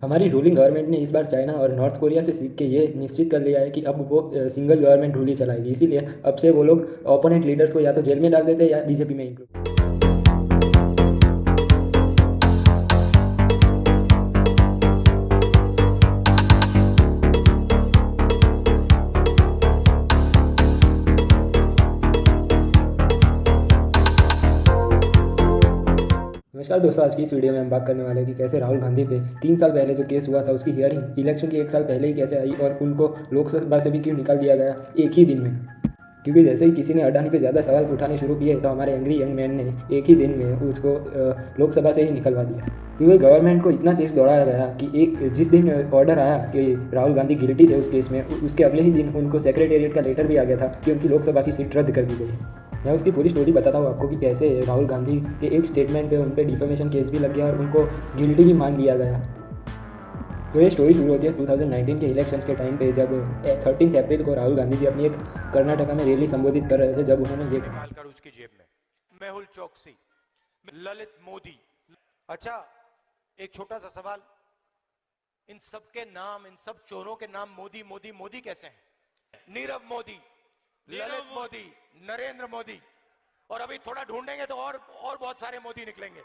हमारी ruling government ने इस बार चाइना और नॉर्थ कोरिया से सीख के ये निश्चित कर लिया है कि अब वो सिंगल गवर्नमेंट रूल ही चलाएगी। इसीलिए अब से वो लोग ओपोनेंट लीडर्स को या तो जेल में डाल देते हैं या बीजेपी में इंक्लूड। नमस्कार दोस्तों, आज की इस वीडियो में हम बात करने वाले हैं कि कैसे राहुल गांधी पे 3 साल पहले जो केस हुआ था उसकी हियरिंग इलेक्शन के 1 साल पहले ही कैसे आई और उनको लोकसभा से भी क्यों निकाल दिया गया एक ही दिन में। क्योंकि जैसे ही किसी ने अडानी पे ज़्यादा सवाल उठाने शुरू किए तो हमारे एंग्री यंग मैन ने एक ही दिन में उसको लोकसभा से ही निकलवा दिया। क्योंकि गवर्नमेंट को इतना तेज दौड़ाया गया कि एक जिस दिन ऑर्डर आया कि राहुल गांधी गिल्टी थे उस केस में, उसके अगले ही दिन उनको सेक्रेटेरिएट का लेटर भी आ गया था कि उनकी लोकसभा की सीट रद्द कर दी गई है। मैं उसकी पूरी स्टोरी बताता हूँ आपको कि कैसे राहुल गांधी के एक स्टेटमेंट पे उन पर डिफेमेशन केस भी लग गया और उनको गिल्टी भी मान लिया गया। तो ये स्टोरी शुरू होती है 2019 के इलेक्शंस के टाइम पे, जब 13 अप्रैल को राहुल गांधी जी अपनी एक कर्नाटका में रैली संबोधित कर रहे थे, जब उन्होंने ये कहा कर उसकी जेब में मेहुल चौकसी, ललित मोदी। अच्छा, एक छोटा सा सवाल, इन सब के नाम, इन सब चोरों के नाम मोदी मोदी मोदी कैसे हैं? नीरव मोदी, ललित मोदी, नरेंद्र मोदी, और अभी थोड़ा ढूंढेंगे तो और बहुत सारे मोदी निकलेंगे।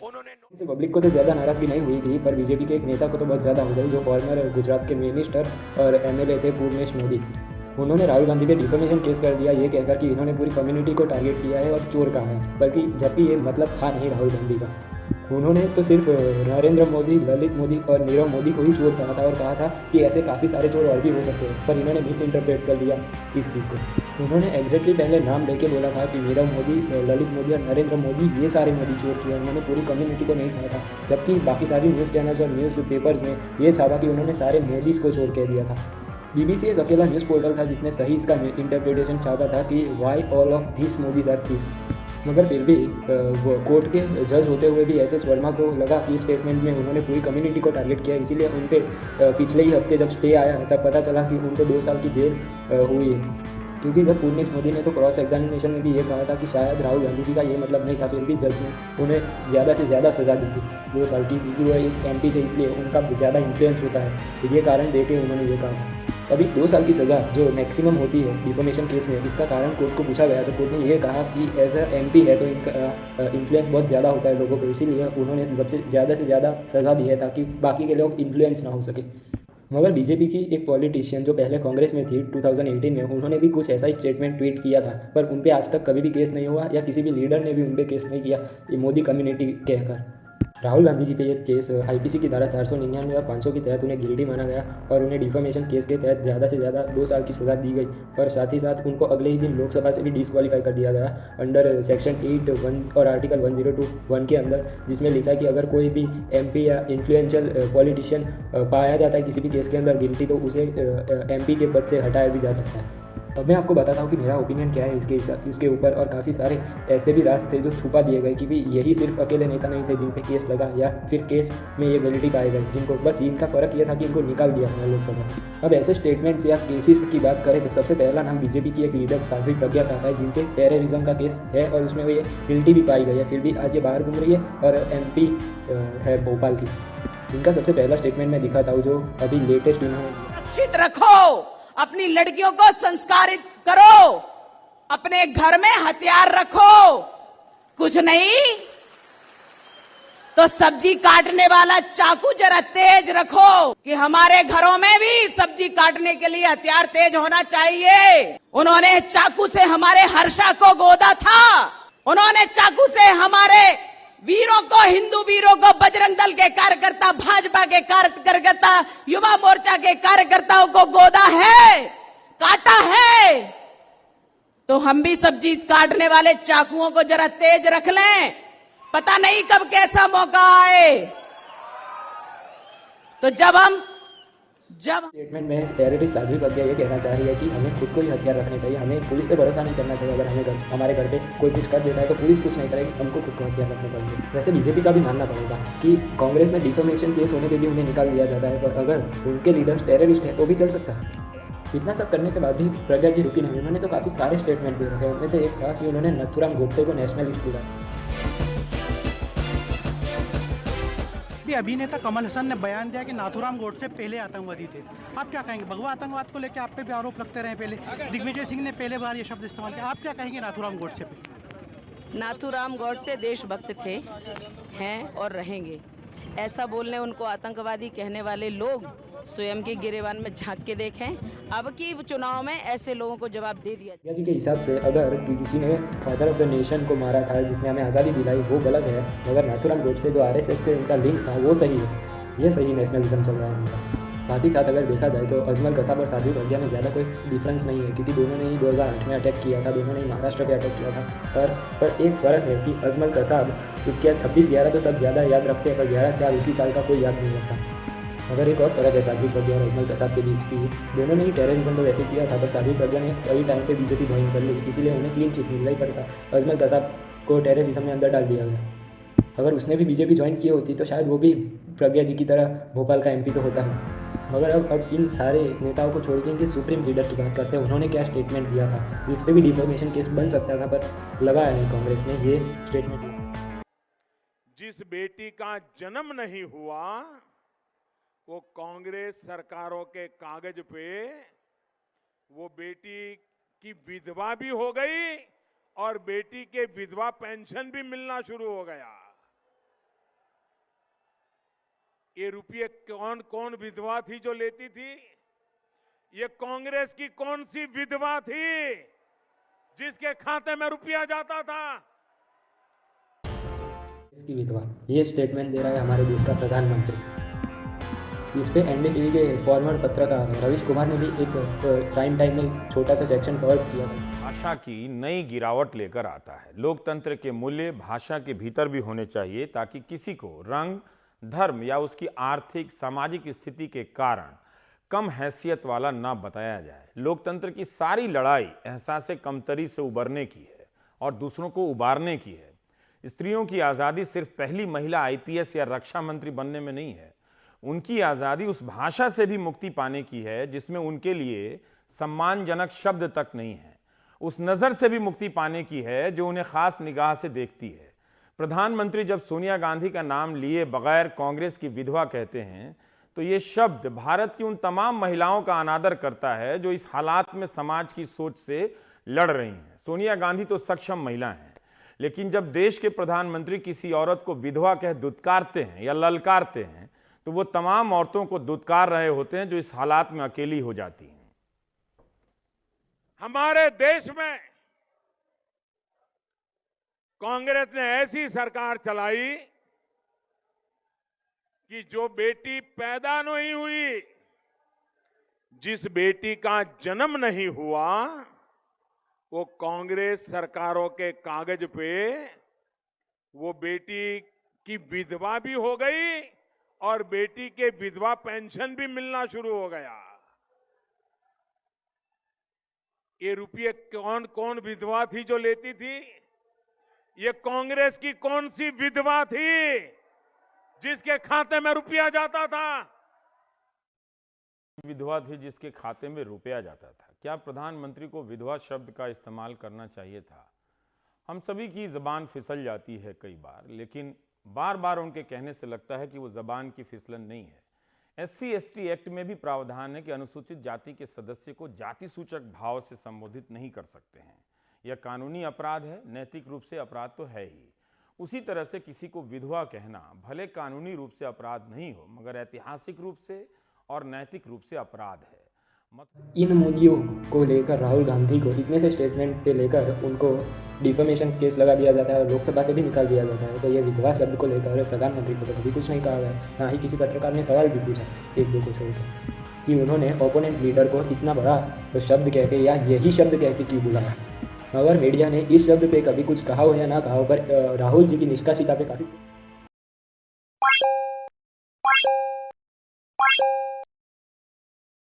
उन्होंने पब्लिक को तो ज़्यादा नाराज़गी नहीं हुई थी, पर बीजेपी के एक नेता को तो बहुत ज़्यादा हो गई, जो फॉर्मर गुजरात के मिनिस्टर और एमएलए थे पूर्णेश मोदी। उन्होंने राहुल गांधी पे डिफेमेशन केस कर दिया ये कहकर कि इन्होंने पूरी कम्युनिटी को टारगेट किया है और चोर कहा है, बल्कि जबकि ये मतलब था नहीं राहुल गांधी का। उन्होंने तो सिर्फ नरेंद्र मोदी, ललित मोदी और नीरव मोदी को ही चोर कहा था और कहा था कि ऐसे काफ़ी सारे चोर और भी हो सकते हैं, पर इन्होंने मिस इंटरप्रेट कर दिया इस चीज़ को। उन्होंने एग्जैक्टली पहले नाम लेके बोला था कि नीरव मोदी, ललित मोदी और नरेंद्र मोदी ये सारे मोदी चोर किए, उन्होंने पूरी कम्युनिटी को नहीं कहा था। जबकि बाकी सारी न्यूज़ चैनल्स और न्यूज़ पेपर्स ने ये छापा कि उन्होंने सारे मोदीज़ को चोर कह दिया था। BBC एक अकेला न्यूज़ पोर्टल था जिसने सही इसका इंटरप्रिटेशन छापा था कि why all of this Modis are thieves. मगर फिर भी वो कोर्ट के जज होते हुए भी SS वर्मा को लगा कि स्टेटमेंट में उन्होंने पूरी कम्युनिटी को टारगेट किया, इसीलिए उन पर पिछले ही हफ्ते जब स्टे आया तब पता चला कि उनको 2 साल की जेल हुई है। क्योंकि जब पूर्णेश मोदी ने तो क्रॉस एग्जामिनेशन में भी ये कहा था कि शायद राहुल गांधी जी का ये मतलब नहीं था, फिर भी जज ने उन्हें ज़्यादा से ज़्यादा सज़ा दी थी 2 साल की, क्योंकि वो एक MP थे इसलिए उनका ज़्यादा इन्फ्लुएंस होता है, तो ये कारण दे के उन्होंने ये कहा था। अब इस 2 साल की सज़ा जो मैक्सिमम होती है डिफेमेशन केस में, इसका कारण कोर्ट को पूछा गया तो कोर्ट ने ये कहा कि एज अ MP है तो इनका इन्फ्लुएंस बहुत ज़्यादा होता है लोगों को, इसीलिए उन्होंने सबसे ज़्यादा से ज़्यादा सज़ा दी है ताकि बाकी के लोग इन्फ्लुएंस ना हो सके। मगर बीजेपी की एक पॉलिटिशियन जो पहले कांग्रेस में थी 2018 में, उन्होंने भी कुछ ऐसा ही स्टेटमेंट ट्वीट किया था, पर उन पर आज तक कभी भी केस नहीं हुआ या किसी भी लीडर ने भी उन पर केस नहीं किया ये मोदी कम्युनिटी कहकर। राहुल गांधी जी पे ये केस IPC की धारा 499 और 500 के तहत उन्हें गिल्टी माना गया और उन्हें डिफेमेशन केस के तहत ज़्यादा से ज़्यादा 2 साल की सज़ा दी गई, और साथ ही साथ उनको अगले ही दिन लोकसभा से भी डिस्क्वालीफाई कर दिया गया अंडर सेक्शन 8(1) और आर्टिकल 102(1) के अंदर, जिसमें लिखा है कि अगर कोई भी MP या इन्फ्लुएंशियल पॉलिटिशियन पाया जाता है किसी भी केस के अंदर गिल्टी, तो उसे MP के पद से हटाया भी जा सकता है। अब मैं आपको बताता हूँ कि मेरा ओपिनियन क्या है इसके ऊपर, और काफ़ी सारे ऐसे भी रास्ते जो छुपा दिए गए कि भी यही सिर्फ अकेले नेता नहीं थे जिन पे केस लगा या फिर केस में ये गिल्टी पाए गए, जिनको बस इनका फ़र्क ये था कि इनको निकाल दिया गया लोकसभा से। अब ऐसे स्टेटमेंट्स या केसेस की बात करें तो सबसे पहला नाम बीजेपी की एक लीडर साध्वी प्रज्ञा का आता है, जिन पे टेररिज्म का केस है और उसमें वो ये गिल्टी भी पाई गई है, फिर भी आज ये बाहर घूम रही है और MP है भोपाल की। इनका सबसे पहला स्टेटमेंट मैं दिखाता हूँ जो अभी लेटेस्ट इन्होंने, सुरक्षित रखो, अपनी लड़कियों को संस्कारित करो, अपने घर में हथियार रखो, कुछ नहीं तो सब्जी काटने वाला चाकू जरा तेज रखो, कि हमारे घरों में भी सब्जी काटने के लिए हथियार तेज होना चाहिए। उन्होंने चाकू से हमारे हर्षा को गोदा था, उन्होंने चाकू से हमारे वीरों को, हिंदू वीरों को, बजरंग दल के कार्यकर्ता, भाजपा के कार्यकर्ता, युवा मोर्चा के कार्यकर्ताओं को गोदा है, काटा है, तो हम भी सब्जी काटने वाले चाकुओं को जरा तेज रख लें, पता नहीं कब कैसा मौका आए। तो जब स्टेटमेंट में टेररिस्ट साध्वी प्रज्ञा ये कहना चाह रही है कि हमें खुद को ही हथियार रखने चाहिए, हमें पुलिस पे भरोसा नहीं करना चाहिए। अगर हमारे घर पे कोई कुछ कर देता है तो पुलिस कुछ नहीं करेगी, हमको खुद को हथियार रखने पड़ेंगे। वैसे बीजेपी का भी मानना पड़ेगा कि कांग्रेस में डिफेमेशन केस होने पे भी उन्हें निकाल दिया जाता है, पर अगर उनके लीडर्स टेररिस्ट है तो भी चल सकता है। इतना सब करने के बाद भी प्रज्ञा जी रुकी नहीं, उन्होंने तो काफ़ी सारे स्टेटमेंट दे रखे हैं। उनमें से एक था कि उन्होंने नथुराम गोडसे को नेशनलिस्ट बोला। कि अभिनेता कमल हसन ने बयान दिया कि नाथूराम गोडसे पहले आतंकवादी थे। आप क्या कहेंगे? भगवा आतंकवाद को लेकर आप पे भी आरोप लगते रहे पहले। दिग्विजय सिंह ने पहले बार ये शब्द इस्तेमाल किया। आप क्या कहेंगे नाथूराम गोडसे पे? नाथूराम गोडसे देशभक्त थे, हैं और रहेंगे। ऐसा बोलने उनको आतंकवादी कहने वाले लोग स्वयं के गिरेबान में झांक के देखें। अब की चुनाव में ऐसे लोगों को जवाब दे दिया प्रज्ञा जी के हिसाब से अगर किसी ने फादर ऑफ द नेशन को मारा था, जिसने हमें आज़ादी दिलाई, वो गलत है, मगर नाथूराम गोडसे जो आरएसएस से उनका लिंक था वो सही है। ये सही नेशनलिज्म चल रहा है उनका। साथ ही साथ अगर देखा जाए तो अजमल कसाब और साध्वी प्रज्ञा में ज़्यादा कोई डिफरेंस नहीं है, क्योंकि दोनों ने ही 2008 में अटैक किया था, दोनों ने ही महाराष्ट्र पे अटैक किया था। पर एक फ़र्क है कि अजमल कसाब क्या 26/11 तो सब ज़्यादा याद रखते हैं, पर 11/4 उसी साल का कोई याद नहीं रखता। मगर एक और फ़र्क है साध्वी प्रज्ञा और अजमल कसाब के बीच की, दोनों ने ही टेररिज्म तो वैसे किया था, पर साध्वी प्रज्ञा ने सही टाइम पे बीजेपी ज्वाइन कर ली, इसीलिए उन्हें क्लीन चिट मिल गई। पर अजमल कसाब को टेररिज्म में अंदर डाल दिया गया। अगर उसने भी बीजेपी ज्वाइन की होती तो शायद वो भी प्रज्ञा जी की तरह भोपाल का एमपी तो होता है। मगर अब इन सारे नेताओं को छोड़ के इनके सुप्रीम लीडर की बात करते हैं। उन्होंने क्या स्टेटमेंट दिया था, जिस पे भी डिफॉर्मेशन केस बन सकता था, पर लगा नहीं कांग्रेस ने ये स्टेटमेंट दिया। जिस बेटी का जन्म नहीं हुआ वो कांग्रेस सरकारों के कागज पे वो बेटी की विधवा भी हो गई और बेटी के विधवा पेंशन भी मिलना शुरू हो गया। ये रुपये कौन कौन विधवा थी जो लेती थी? ये कांग्रेस की कौन सी विधवा थी जिसके खाते में रुपया जाता था? इसकी विधवा, ये स्टेटमेंट दे रहा है हमारे देश का प्रधानमंत्री। इस पे एनडीटीवी के फॉर्मर पत्रकार रवीश कुमार ने भी एक प्राइम टाइम में छोटा सा सेक्शन कवर किया था। भाषा की नई गिरावट लेकर आता है। लोकतंत्र के मूल्य भाषा के भीतर भी होने चाहिए, ताकि किसी को रंग, धर्म या उसकी आर्थिक सामाजिक स्थिति के कारण कम हैसियत वाला ना बताया जाए। लोकतंत्र की सारी लड़ाई एहसास कमतरी से उबरने की है और दूसरों को उबारने की है। स्त्रियों की आज़ादी सिर्फ पहली महिला आईपीएस या रक्षा मंत्री बनने में नहीं है, उनकी आज़ादी उस भाषा से भी मुक्ति पाने की है जिसमें उनके लिए सम्मानजनक शब्द तक नहीं है। उस नज़र से भी मुक्ति पाने की है जो उन्हें खास निगाह से देखती है। प्रधानमंत्री जब सोनिया गांधी का नाम लिए बगैर कांग्रेस की विधवा कहते हैं तो ये शब्द भारत की उन तमाम महिलाओं का अनादर करता है जो इस हालात में समाज की सोच से लड़ रही हैं। सोनिया गांधी तो सक्षम महिला हैं, लेकिन जब देश के प्रधानमंत्री किसी औरत को विधवा कह दुत्कारते हैं या ललकारते हैं तो वो तमाम औरतों को दुत्कार रहे होते हैं जो इस हालात में अकेली हो जाती हैं। हमारे देश में कांग्रेस ने ऐसी सरकार चलाई कि जो बेटी पैदा नहीं हुई, जिस बेटी का जन्म नहीं हुआ, वो कांग्रेस सरकारों के कागज पे वो बेटी की विधवा भी हो गई और बेटी के विधवा पेंशन भी मिलना शुरू हो गया। ये रुपये कौन कौन विधवा थी जो लेती थी? ये कांग्रेस की कौन सी विधवा थी जिसके खाते में रुपया जाता था? विधवा थी जिसके खाते में रुपया जाता था। क्या प्रधानमंत्री को विधवा शब्द का इस्तेमाल करना चाहिए था? हम सभी की जबान फिसल जाती है कई बार, लेकिन बार बार उनके कहने से लगता है कि वो जबान की फिसलन नहीं है। SC/ST एक्ट में भी प्रावधान है कि अनुसूचित जाति के सदस्य को जाति सूचक भाव से संबोधित नहीं कर सकते हैं। यह कानूनी अपराध है, नैतिक रूप से अपराध तो है ही। उसी तरह से किसी को विधवा कहना भले कानूनी रूप से अपराध नहीं हो, मगर ऐतिहासिक रूप से और नैतिक रूप से अपराध है। इन मुद्दों को लेकर राहुल गांधी को इतने से स्टेटमेंट पे लेकर उनको डिफेमेशन केस लगा दिया जाता है और लोकसभा से भी निकाल दिया जाता है। तो ये विधवा शब्द को लेकर प्रधानमंत्री को तो कभी कुछ नहीं कहा गया, ना ही किसी पत्रकार ने सवाल भी पूछा एक दो को छोड़कर कि उन्होंने ओपोनेंट लीडर को इतना बड़ा शब्द कह के या यही शब्द कह के क्यों बुलाया। अगर मीडिया ने इस शब्द पे कभी कुछ कहा हो या ना कहा हो, पर राहुल जी की निष्कासिता पे काफ़ी